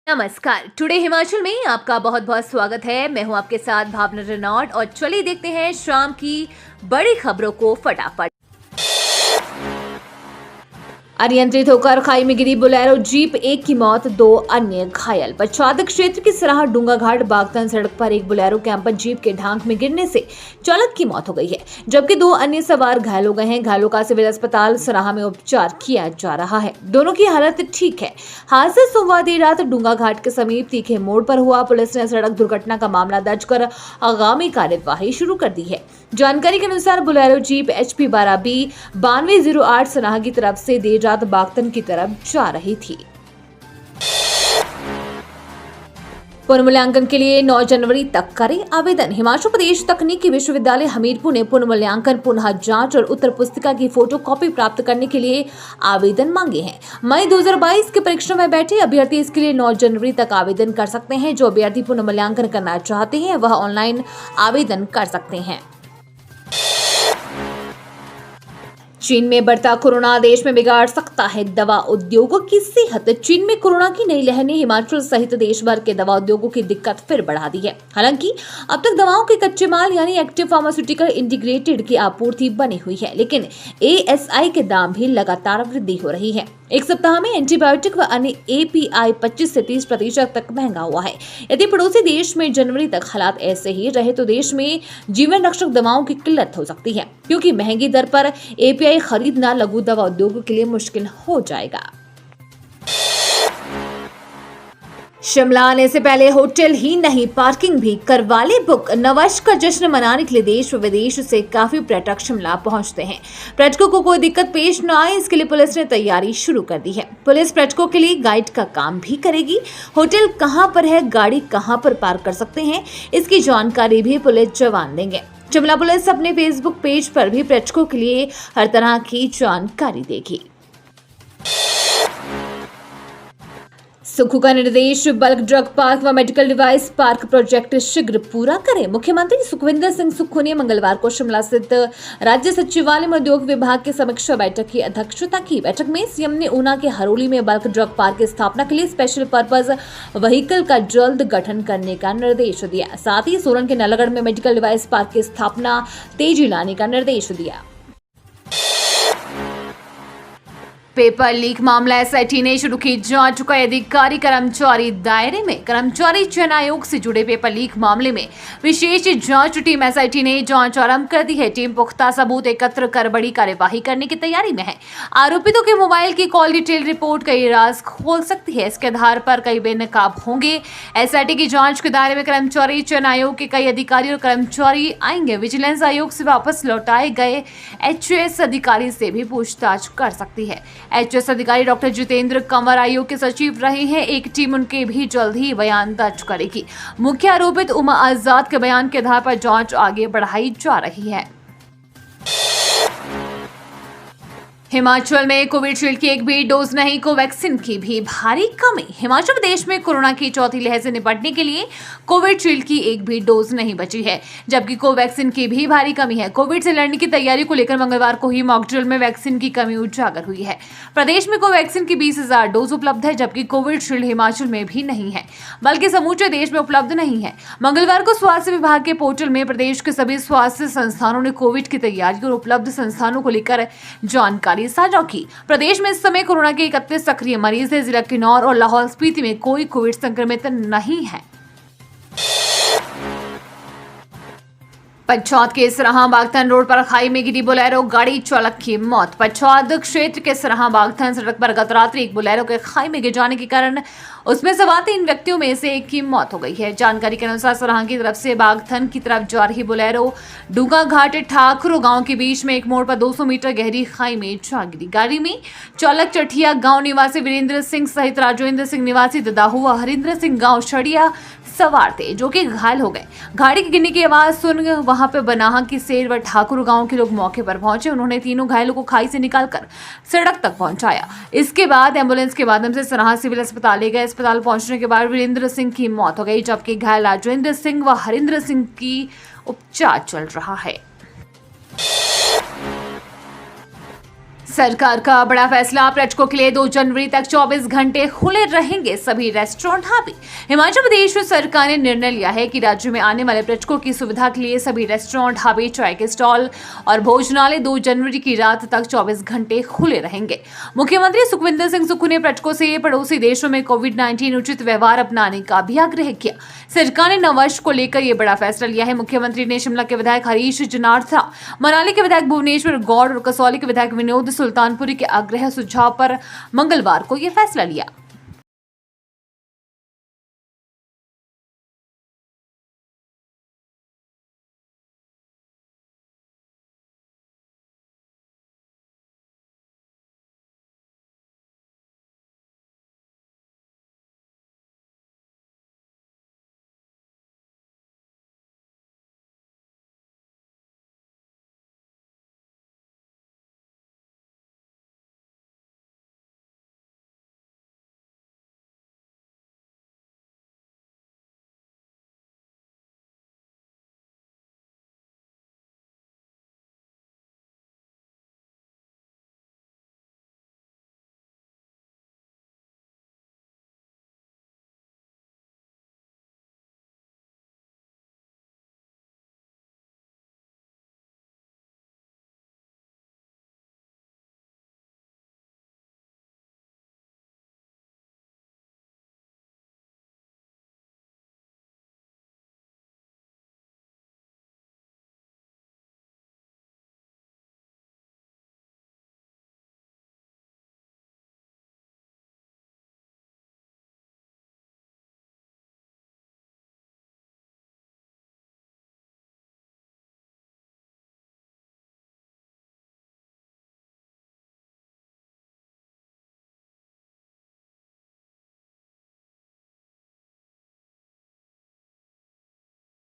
नमस्कार। टुडे हिमाचल में आपका बहुत बहुत स्वागत है। मैं हूं आपके साथ भावना रेनॉल्ड और चलिए देखते हैं शाम की बड़ी खबरों को फटाफट। अनियंत्रित होकर खाई में गिरी बोलेरो जीप, एक की मौत, 2 अन्य घायल। पच्छाद क्षेत्र की सराह डूंगा घाट बागतन सड़क पर एक बोलेरो कैंपर जीप के ढांक में गिरने से चालक की मौत हो गई है, जबकि 2 अन्य सवार घायल हो गए हैं। घायलों का सिविल अस्पताल सराहा में उपचार किया जा रहा है। दोनों की हालत ठीक है। हादसा सोमवार देर रात डूंगा घाट के समीप तीखे मोड़ पर हुआ। पुलिस ने सड़क दुर्घटना का मामला दर्ज कर आगामी कार्यवाही शुरू कर दी है। जानकारी के अनुसार बोलेरो जीप HP 12B 9208 सराहा की तरफ से देर रात बागतन की तरफ जा रही थी। पुनर्मूल्यांकन के लिए 9 जनवरी तक करें आवेदन। हिमाचल प्रदेश तकनीकी विश्वविद्यालय हमीरपुर ने पुनर्मूल्यांकन, पुनः जांच और उत्तर पुस्तिका की फोटोकॉपी प्राप्त करने के लिए आवेदन मांगे हैं। मई 2022 के परीक्षा में बैठे अभ्यर्थी इसके लिए 9 जनवरी तक आवेदन कर सकते हैं। जो अभ्यर्थी पुनर्मूल्यांकन करना चाहते हैं वह ऑनलाइन आवेदन कर सकते हैं। चीन में बढ़ता कोरोना देश में बिगाड़ सकता है दवा उद्योगों की सेहत। चीन में कोरोना की नई लहर ने हिमाचल सहित देश भर के दवा उद्योगों की दिक्कत फिर बढ़ा दी है। हालांकि अब तक दवाओं के कच्चे माल यानी एक्टिव फार्मास्यूटिकल इंटीग्रेटेड की आपूर्ति बनी हुई है, लेकिन ASI के दाम भी लगातार वृद्धि हो रही है। एक सप्ताह में एंटीबायोटिक व अन्य API 25 से 30% तक महंगा हुआ है। यदि पड़ोसी देश में जनवरी तक हालात ऐसे ही रहे तो देश में जीवन रक्षक दवाओं की किल्लत हो सकती है, क्योंकि महंगी दर पर API खरीदना लघु दवा उद्योगों के लिए मुश्किल हो जाएगा। शिमला आने से पहले होटल ही नहीं, पार्किंग भी करवा ले बुक। नववर्ष का जश्न मनाने के लिए देश व विदेश से काफी पर्यटक शिमला पहुंचते हैं। पर्यटकों को कोई दिक्कत पेश न आए, इसके लिए पुलिस ने तैयारी शुरू कर दी है। पुलिस पर्यटकों के लिए गाइड का काम भी करेगी। होटल कहां पर है, गाड़ी कहां पर पार्क कर सकते हैं, इसकी जानकारी भी पुलिस जवान देंगे। शिमला पुलिस अपने फेसबुक पेज पर भी पर्यटकों के लिए हर तरह की जानकारी देगी। सुक्खू का निर्देश, बल्क ड्रग पार्क व मेडिकल डिवाइस पार्क प्रोजेक्ट शीघ्र पूरा करें। मुख्यमंत्री सुखविंदर सिंह सुक्खू ने मंगलवार को शिमला स्थित राज्य सचिवालय में उद्योग विभाग की समीक्षा बैठक की अध्यक्षता की। बैठक में सीएम ने ऊना के हरोली में बल्क ड्रग पार्क की स्थापना के लिए स्पेशल पर्पज व्हीकल का जल्द गठन करने का निर्देश दिया। साथ ही सोलन के नलागढ़ में मेडिकल डिवाइस पार्क की स्थापना तेजी लाने का निर्देश दिया। पेपर लीक मामला SIT ने शुरू की जांच। कई अधिकारी कर्मचारी दायरे में। कर्मचारी चयन आयोग से जुड़े पेपर लीक मामले में विशेष जांच टीम SIT ने जांच आरंभ कर दी है। टीम पुख्ता सबूत एकत्र कर बड़ी कार्यवाही करने की तैयारी में है। आरोपितों के मोबाइल की कॉल डिटेल रिपोर्ट कई राज खोल सकती है। इसके आधार पर कई बेनकाब होंगे। SIT की जांच के दायरे में कर्मचारी चयन आयोग के कई अधिकारी और कर्मचारी आएंगे। विजिलेंस आयोग से वापस लौटाए गए HAS अधिकारी से भी पूछताछ कर सकती है। HAS अधिकारी डॉक्टर जितेंद्र कंवर आयोग के सचिव रहे हैं। एक टीम उनके भी जल्द ही बयान दर्ज करेगी। मुख्य आरोपित उमा आजाद के बयान के आधार पर जांच आगे बढ़ाई जा रही है। हिमाचल में कोविशील्ड की एक भी डोज नहीं, कोवैक्सीन की भी भारी कमी। हिमाचल प्रदेश में कोरोना की चौथी लहर से निपटने के लिए कोविशील्ड की एक भी डोज नहीं बची है, जबकि कोवैक्सीन की भी भारी कमी है। कोविड से लड़ने की तैयारी को लेकर मंगलवार को ही मॉकड्रिल में वैक्सीन की कमी उजागर हुई है। प्रदेश में कोवैक्सीन की 20,000 डोज उपलब्ध है, जबकि कोविशील्ड हिमाचल में भी नहीं है, बल्कि समूचे देश में उपलब्ध नहीं है। मंगलवार को स्वास्थ्य विभाग के पोर्टल में प्रदेश के सभी स्वास्थ्य संस्थानों ने कोविड की तैयारी और उपलब्ध संस्थानों को लेकर जानकारी साझा की। प्रदेश में इस समय कोरोना के 31 सक्रिय मरीज है। जिला किन्नौर और लाहौल स्पीति में कोई कोविड संक्रमित नहीं है। पच्छाद के सराहा बागथन रोड पर खाई में गिरी बोलेरो गाड़ी, चालक की मौत। पच्छाद क्षेत्र के सराहा बागथन सड़क पर गत रात्रि एक बोलेरो के खाई में गिर जाने के कारण उसमें सवार 3 व्यक्तियों में से एक की मौत हो गई है। जानकारी के अनुसार सराहा की तरफ से बागथन की तरफ जा रही बोलेरो डूंगा घाट ठाकुरो गांव के बीच में एक मोड़ पर 200 मीटर गहरी खाई में जा गिरी। गाड़ी में चालक चठिया गांव निवासी वीरेंद्र सिंह सहित राजेंद्र सिंह निवासी ददाहू व हरिंद्र सिंह गांव छड़िया सवार थे, जो कि घायल हो गए। गाड़ी की गिरने की आवाज सुन वहां पे बनाहा की सेर व ठाकुर गांव के लोग मौके पर पहुंचे। उन्होंने तीनों घायलों को खाई से निकालकर सड़क तक पहुंचाया। इसके बाद एम्बुलेंस के माध्यम से सराहा सिविल अस्पताल ले गए। अस्पताल पहुंचने के बाद वीरेंद्र सिंह की मौत हो गई, जबकि घायल राजेंद्र सिंह व हरिंद्र सिंह की उपचार चल रहा है। सरकार का बड़ा फैसला, पर्यटकों के लिए 2 जनवरी तक 24 घंटे खुले रहेंगे सभी रेस्टोरेंट ढाबे। हिमाचल प्रदेश सरकार ने निर्णय लिया है कि राज्य में आने वाले पर्यटकों की सुविधा के लिए सभी रेस्टोरेंट ढाबे, चाय के स्टॉल और भोजनालय 2 जनवरी की रात तक 24 घंटे खुले रहेंगे। मुख्यमंत्री सुखविंदर सिंह सुक्खू ने पर्यटकों से पड़ोसी देशों में कोविड-19 उचित व्यवहार अपनाने का भी आग्रह किया। सरकार ने नववर्ष को लेकर यह बड़ा फैसला लिया है। मुख्यमंत्री ने शिमला के विधायक हरीश जनार्था, मनाली के विधायक भुवनेश्वर गौड़ और कसौली के विधायक विनोद सुल्तानपुरी के आग्रह सुझाव पर मंगलवार को यह फैसला लिया।